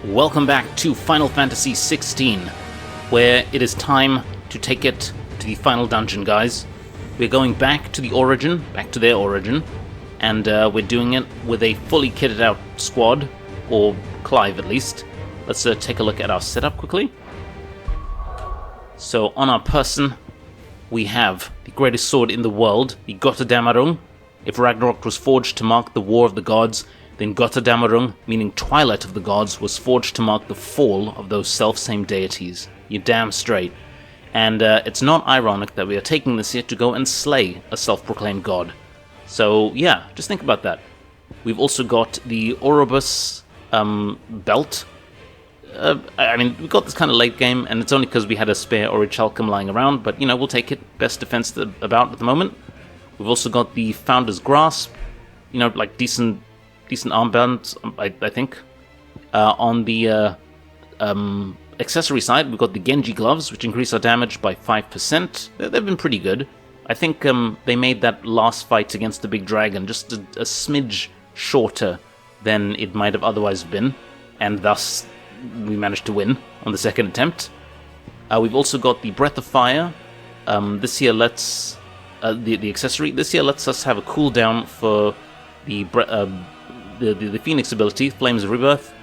Welcome back to Final Fantasy XVI, where it is time to take it to the final dungeon, guys. We're going back to the origin, back to their origin, and we're doing it with a fully kitted out squad, or Clive at least. Let's take a look at our setup quickly. So on our person, we have the greatest sword in the world, the Götterdämmerung. If Ragnarok was forged to mark the War of the Gods, then Götterdämmerung, meaning Twilight of the Gods, was forged to mark the fall of those self-same deities. You're damn straight. And it's not ironic that we are taking this here to go and slay a self-proclaimed god. So yeah, just think about that. We've also got the Orobus belt. I mean, we got this kind of late game, and it's only because we had a spare Orichalcum lying around, but you know, we'll take it. Best defense about at the moment. We've also got the Founder's Grasp, you know, like decent armbands, I think. On the accessory side, we've got the Genji gloves, which increase our damage by 5%. They've been pretty good. I think they made that last fight against the big dragon just a smidge shorter than it might have otherwise been, and thus we managed to win on the second attempt. We've also got the Breath of Fire. This here lets the accessory. This here lets us have a cooldown for the Phoenix ability, Flames of Rebirth,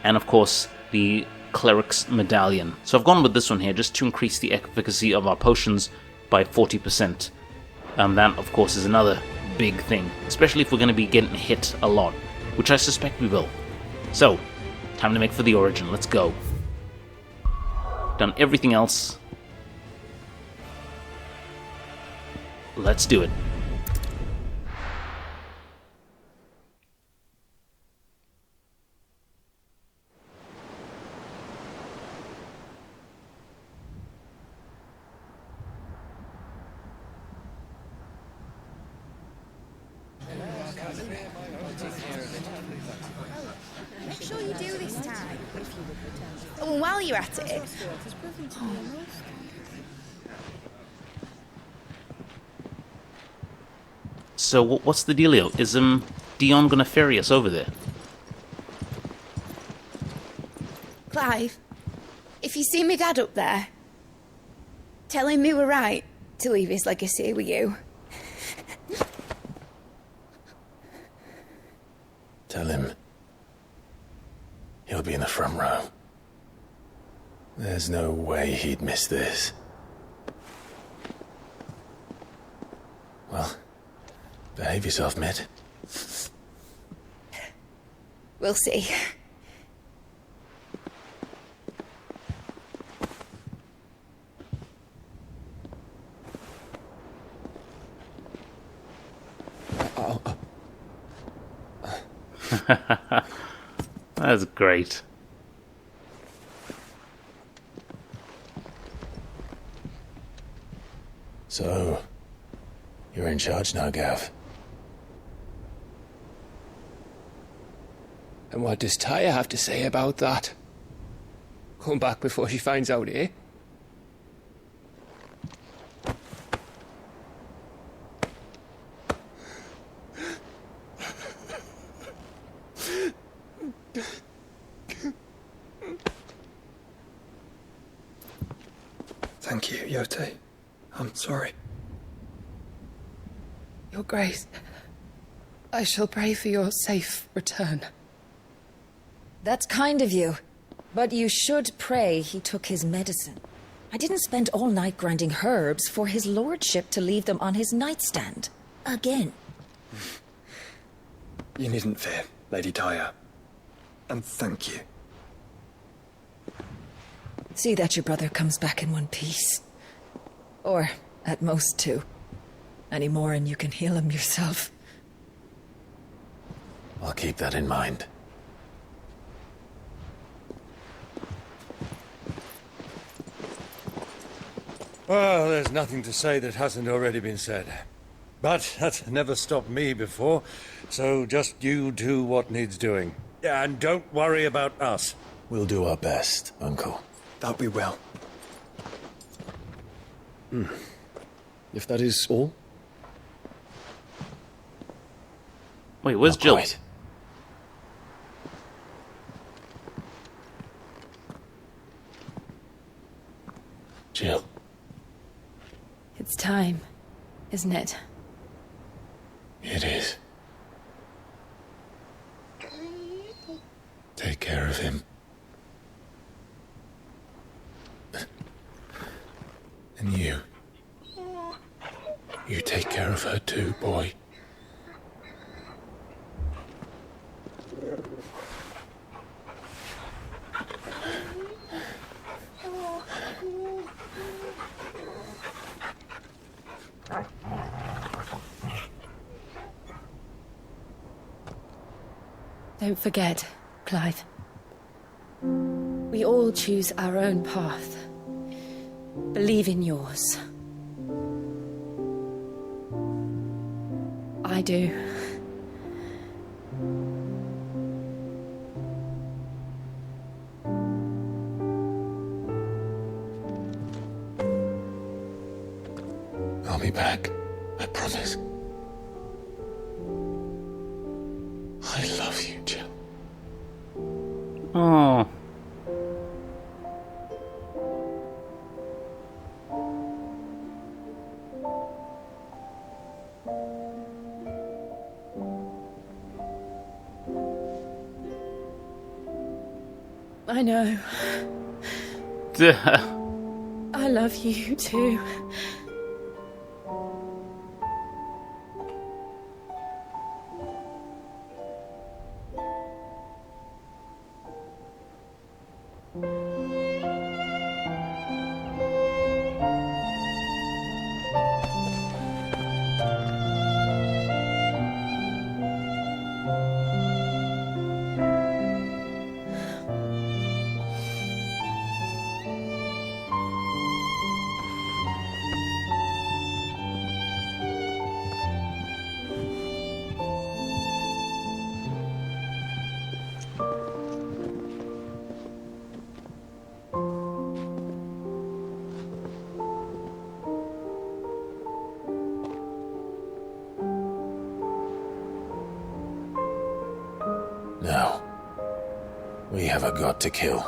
and of course the Cleric's Medallion. So I've gone with this one here just to increase the efficacy of our potions by 40%. That, of course, is another big thing, especially if we're going to be getting hit a lot, which I suspect we will. So, time to make for the origin. Let's go. Done everything else. Let's do it. Make sure you do this time. And while you're at it... So what's the dealio? Is Dion gonna ferry us over there? Clive, if you see me dad up there, tell him we were right to leave his legacy with you. Tell him he'll be in the front row. There's no way he'd miss this. Well, behave yourself, Mid. We'll see. That's great. So, you're in charge now, Gav. And what does Taya have to say about that? Come back before she finds out, eh? Thank you, Yote. I'm sorry. Your Grace, I shall pray for your safe return. That's kind of you. But you should pray he took his medicine. I didn't spend all night grinding herbs for his lordship to leave them on his nightstand. Again. You needn't fear, Lady Taya. And thank you. See that your brother comes back in one piece. Or, at most, two. Any more and you can heal him yourself. I'll keep that in mind. Well, there's nothing to say that hasn't already been said. But that's never stopped me before, so just you do what needs doing. And don't worry about us. We'll do our best, Uncle. That we will. If that is all? Wait, where's Not Jill? quite. Jill. It's time, isn't it? It is. Take care of him. And you. You take care of her too, boy. Don't forget, Clive. We all choose our own path. Believe in yours. I do. I'll be back. I promise. I love you, Jill. Oh. I know. I love you too. Now, we have a god to kill.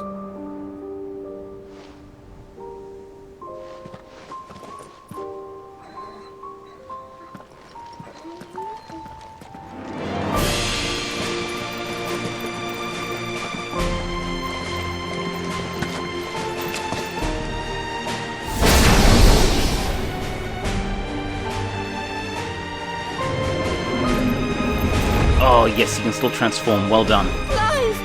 Oh, yes, you can still transform. Well done. Clive!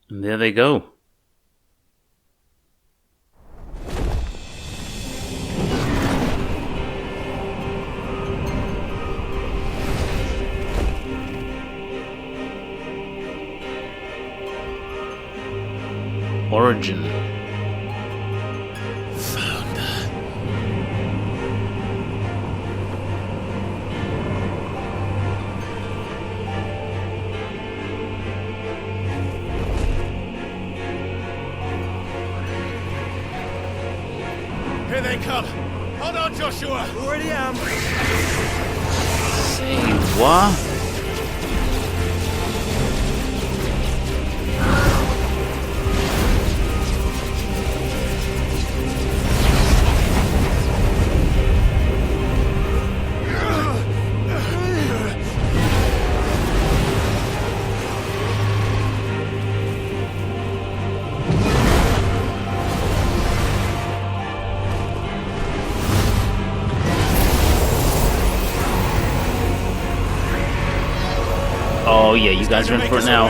And there they go. Origin. Here they come. Hold on, Joshua. Already am. Say what? Oh yeah, you guys are in for it now.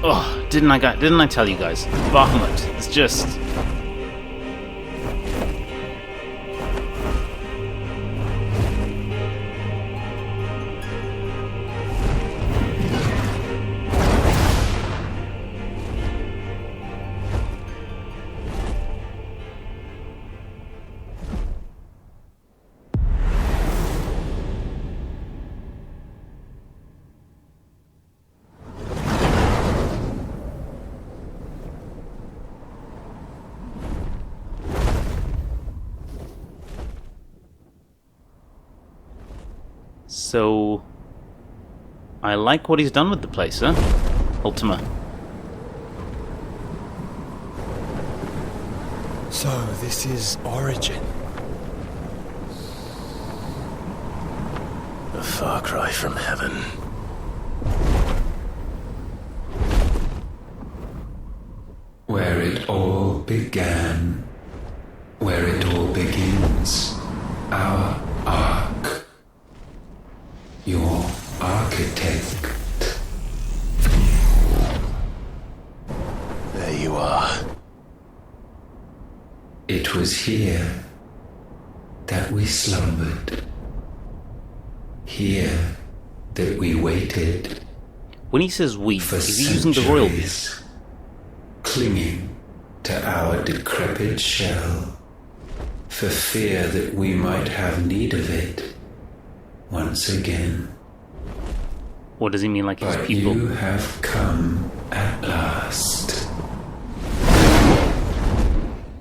Oh, didn't I tell you guys? Bahamut. It's just So I like what he's done with the place, huh? Ultima. So, this is Origin. A far cry from heaven. Where it all began. Where it all begins. Our ark. Your architect. There you are. It was here that we slumbered. Here that we waited. When he says we, For is he using the royal we? centuries, clinging to our decrepit shell, for fear that we might have need of it once again. What does he mean, like his But people? you have come at last.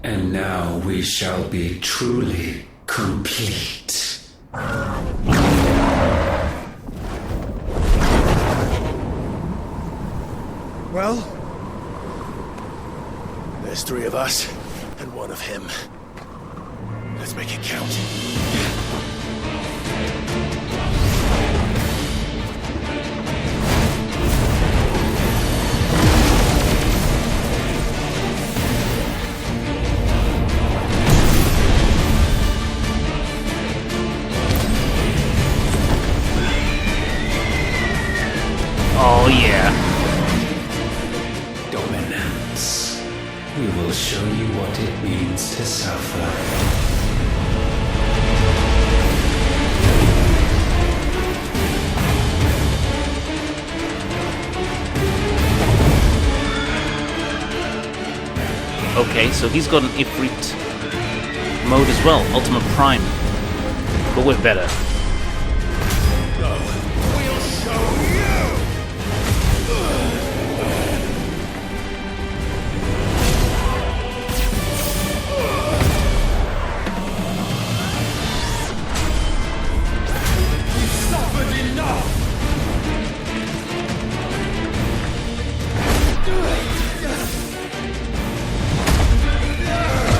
And now we shall be truly complete. Well, there's 3 of us and 1 of him. Let's make it count. Oh yeah. Dominance. We will show you what it means to suffer. Okay, so he's got an Ifrit mode as well, Ultima Prime. But we're better.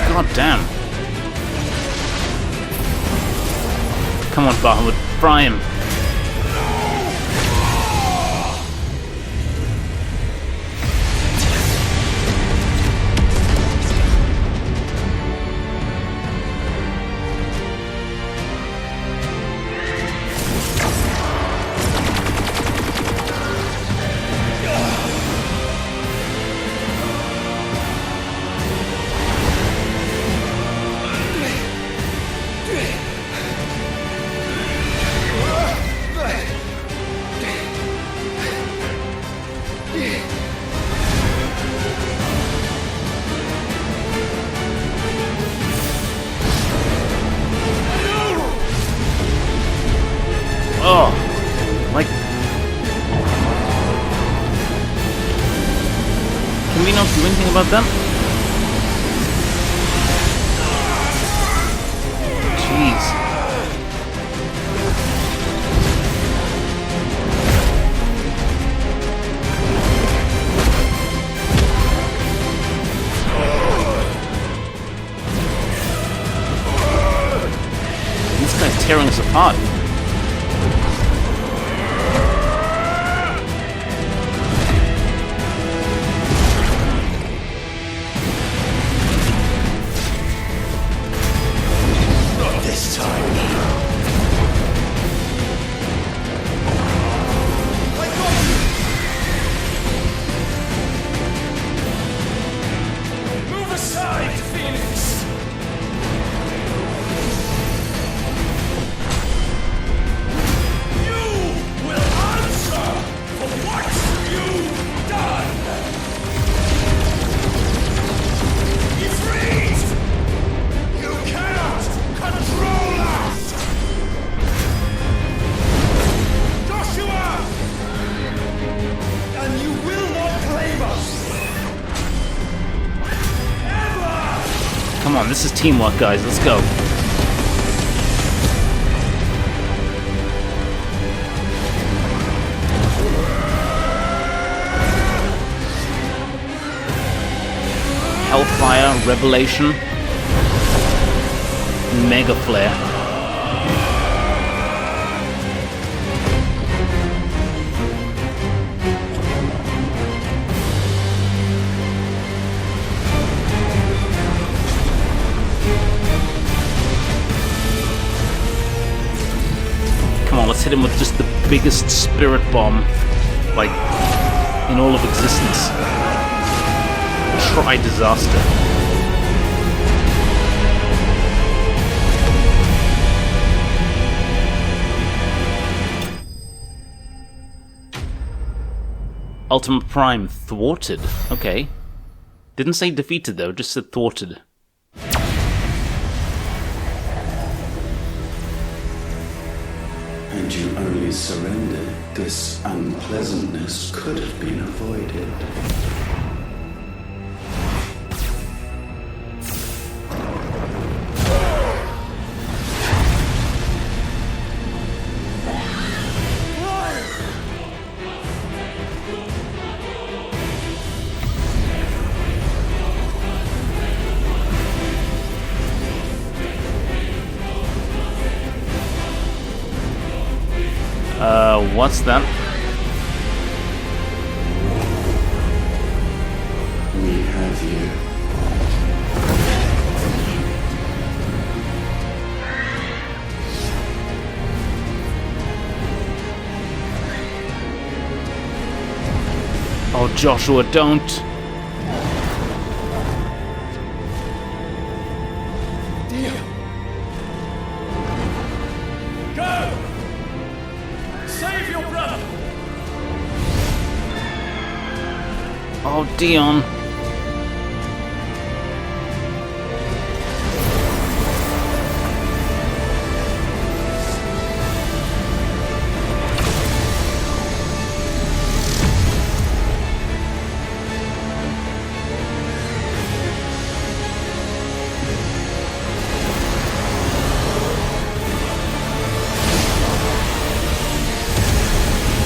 God damn. Come on, Bahamut, fry him. Oh, like, can we not do anything about that? Jeez. This guy's tearing us apart. This time. Move aside, Phoenix! You will answer for what you've done! Ifrit! You cannot control us! Joshua! And you will not claim us! Ever! Come on, this is teamwork, guys. Let's go. Revelation, Mega Flare. Come on, let's hit him with just the biggest spirit bomb, like, in all of existence. Try disaster. Ultimate Prime thwarted. Okay. Didn't say defeated though, just said thwarted. And you only surrendered. This unpleasantness could have been avoided. What's that? We have you. Oh, Joshua, don't. Deal. Go! Save your brother! Oh, Dion.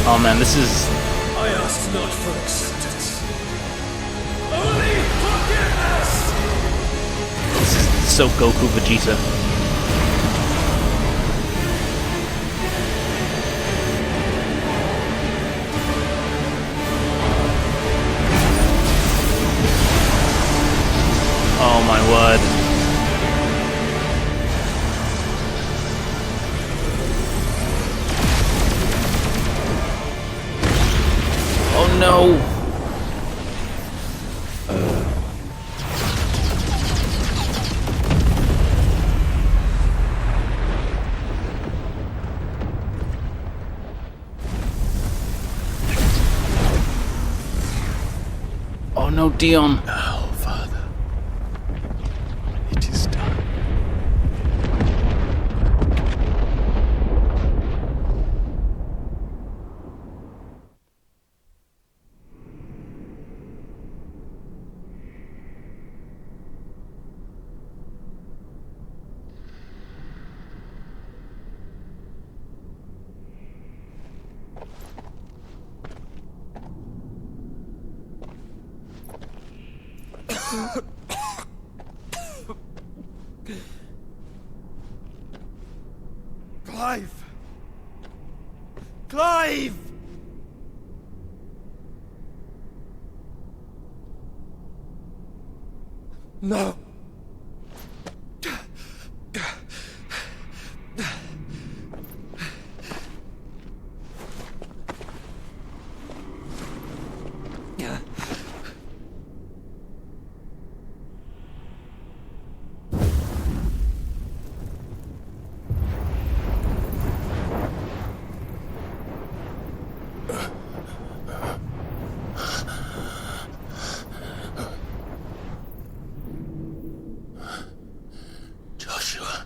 Oh man, this is... I asked not for acceptance. Only forgiveness! This is so Goku Vegeta. Oh my word. Oh no! Oh no, Dion! Now, Father, it is done. Clive! Clive! No! Joshua.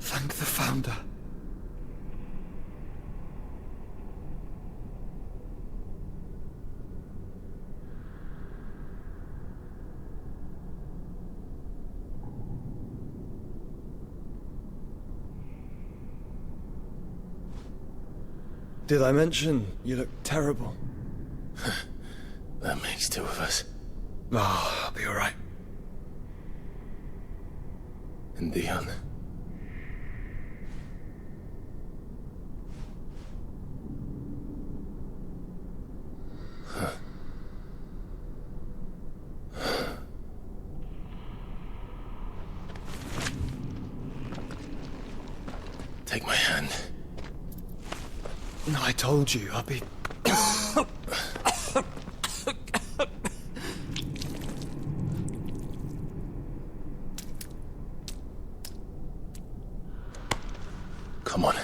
Thank the Founder. Did I mention you look terrible? That makes two of us. Oh, I'll be alright. And Dion. Take my hand. No, I told you, I'll be... Come on.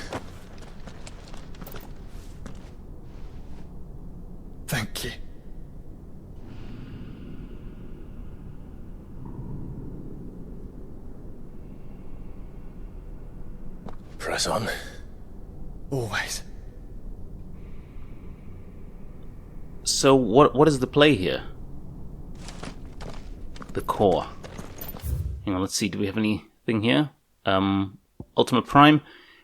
Thank you. Press on. Always. So what is the play here? The core. Hang on, let's see, do we have anything here? Ultima Prime.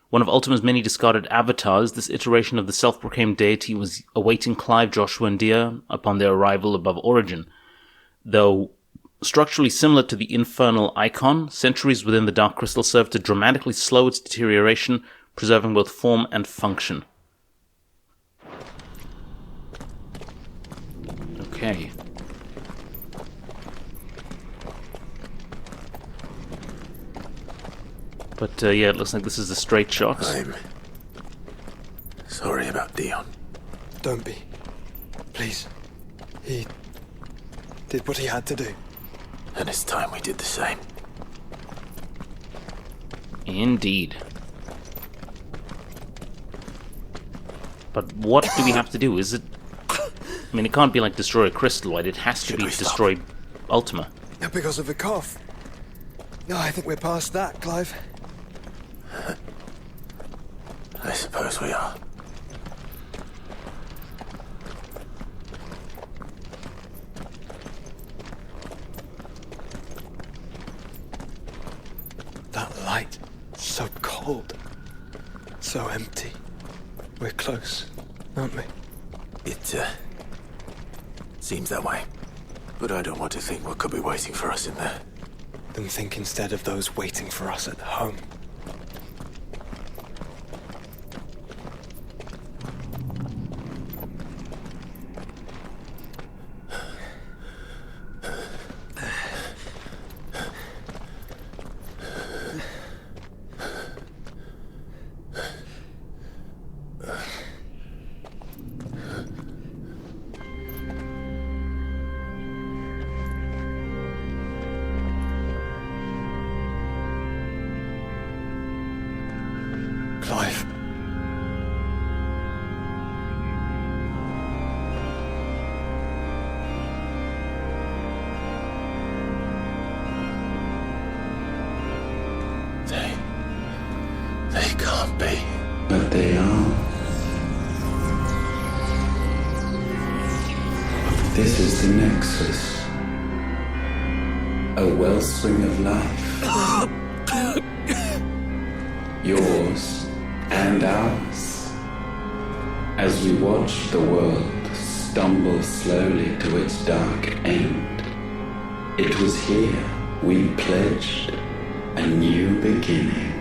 One of Ultima's many discarded avatars, this iteration of the self-proclaimed deity was awaiting Clive, Joshua, and Dia upon their arrival above Origin. Though structurally similar to the infernal Eikon, centuries within the Dark Crystal served to dramatically slow its deterioration, preserving both form and function. Okay. But yeah, it looks like this is a straight shot. I'm sorry about Dion. Don't be. Please. He did what he had to do. And it's time we did the same. Indeed. But what do we have to do? Is it... I mean, it can't be like destroy a crystalloid. It has to be destroy Ultima. No, because of the cough. No, I think we're past that, Clive. I suppose we are. That light, so cold. So empty. We're close, aren't we? It, seems that way. But I don't want to think what could be waiting for us in there. Then think instead of those waiting for us at home. Clive. They can't be. But they are. This is the Nexus. A wellspring of life. Yours and ours. As we watch the world stumble slowly to its dark end, it was here we pledged a new beginning.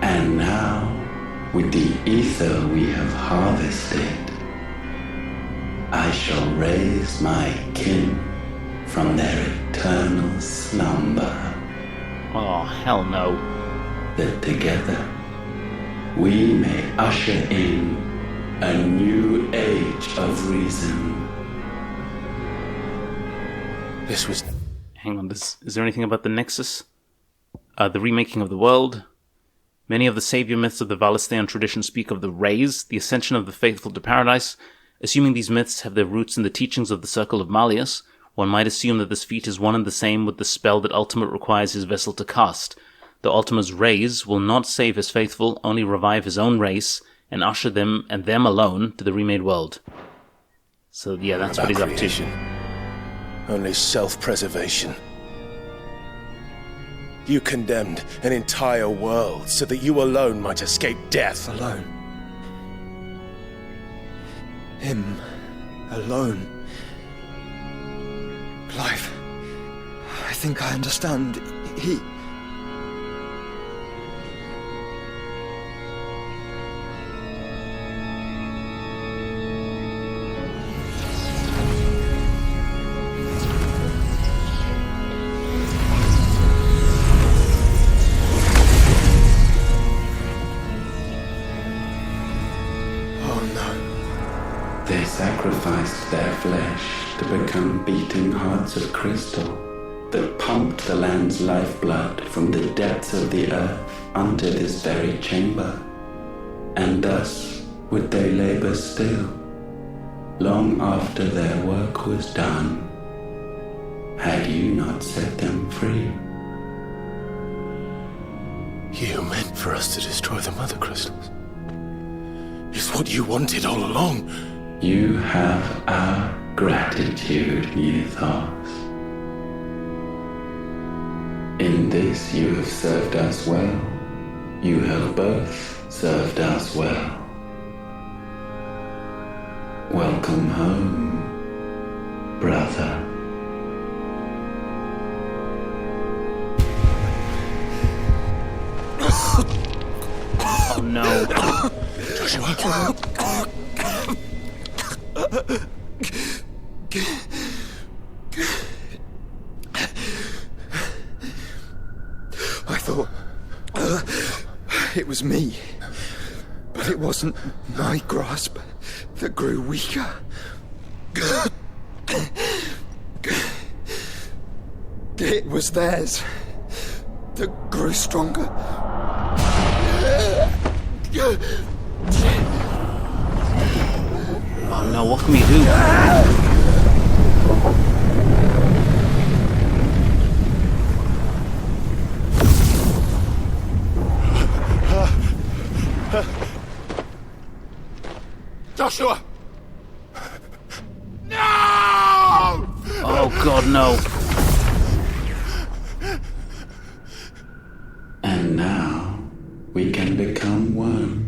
And now, with the ether we have harvested, I shall raise my kin from their eternal slumber. Oh, hell no. That together we may usher in a new age of reason. This was... Hang on, is there anything about the Nexus? The remaking of the world? Many of the savior myths of the Valisthean tradition speak of the rays, the ascension of the faithful to paradise. Assuming these myths have their roots in the teachings of the Circle of Malleus, one might assume that this feat is one and the same with the spell that Ultima requires his vessel to cast. Though Ultima's rays will not save his faithful, only revive his own race, and usher them, and them alone, to the remade world. So yeah, that's what he's up to. Only self-preservation. You condemned an entire world so that you alone might escape death. Alone. Him. Alone. Clive, I think I understand. He... They sacrificed their flesh to become beating hearts of crystal that pumped the land's lifeblood from the depths of the earth unto this very chamber. And thus would they labor still, long after their work was done, had you not set them free. You meant for us to destroy the Mothercrystals. It's what you wanted all along. You have our gratitude, Mythos. In this you have served us well. You have both served us well. Welcome home, brother. Oh no. Joshua. I thought it was me, but it wasn't my grasp that grew weaker. It was theirs that grew stronger. Oh no, what can we do? Joshua! No! Oh god, no. And now we can become one.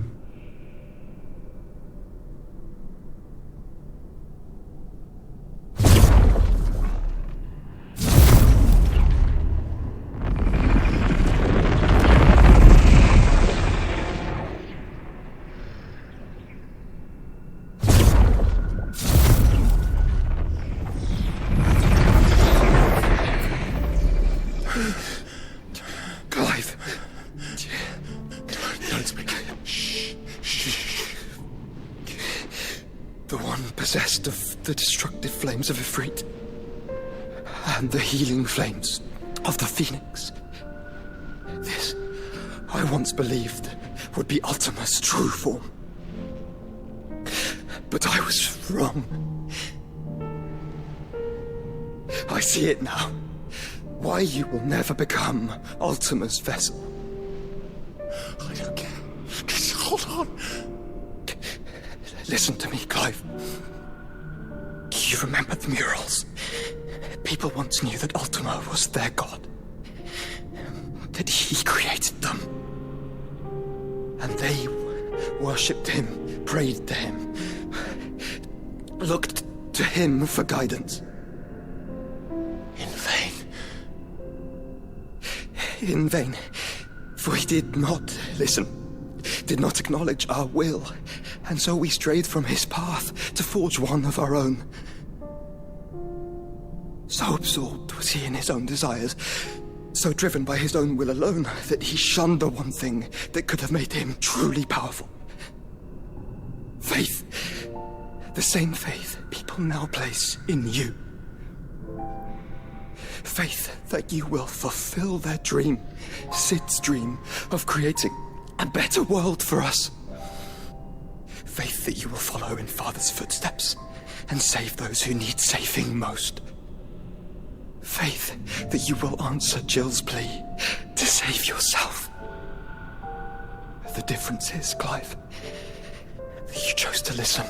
Possessed of the destructive flames of Ifrit and the healing flames of the Phoenix. This, I once believed, would be Ultima's true form. But I was wrong. I see it now. Why you will never become Ultima's vessel. I don't care. Just hold on. Listen to me, Clive. You remember the murals? People once knew that Ultima was their god. That he created them. And they worshipped him, prayed to him, looked to him for guidance. In vain. In vain. For he did not listen, did not acknowledge our will. And so we strayed from his path to forge one of our own. So absorbed was he in his own desires, so driven by his own will alone, that he shunned the one thing that could have made him truly powerful. Faith. The same faith people now place in you. Faith that you will fulfill their dream, Sid's dream, of creating a better world for us. Faith that you will follow in Father's footsteps and save those who need saving most. Faith that you will answer Jill's plea to save yourself. The difference is, Clive, that you chose to listen,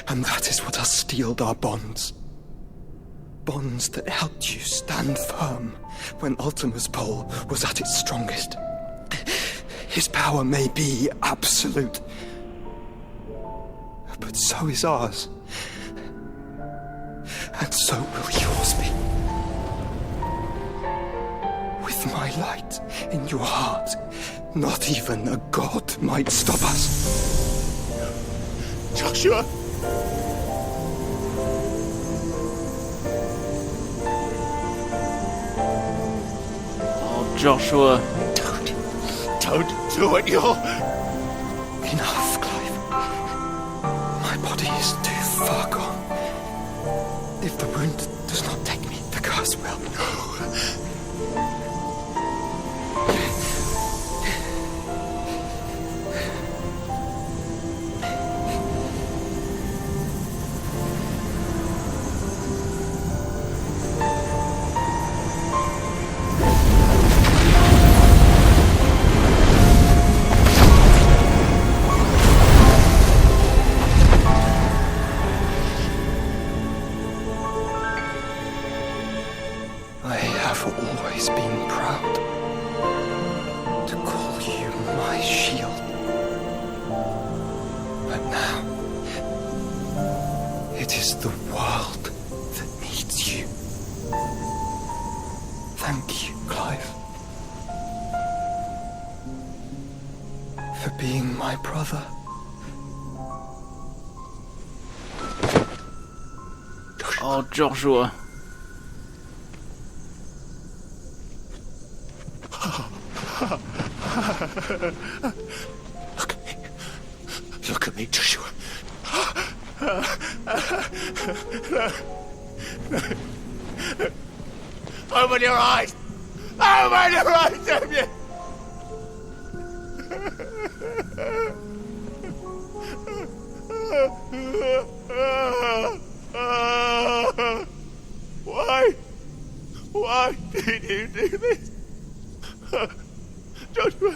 and that is what has steeled our bonds. Bonds that helped you stand firm when Ultima's pull was at its strongest. His power may be absolute, but so is ours. And so will yours be. With my light in your heart, not even a god might stop us. Joshua! Oh, Joshua. Don't do it, you're... Enough, Clive. My body is too far gone. If the wound does not take me, the curse will. I have always been proud to call you my shield. But now, it is the world that needs you. Thank you, Clive, for being my brother. Oh, Joshua. Look at me, Joshua. Open your eyes! Open your eyes, damn you! Why did you do this? Joshua!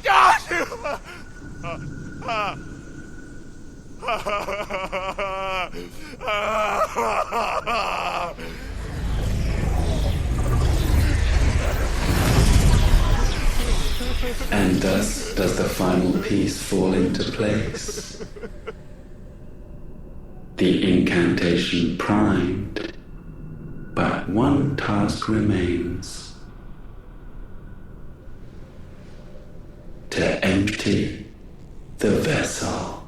Joshua! And thus does the final piece fall into place. The incantation primed, but one task remains. To empty the vessel.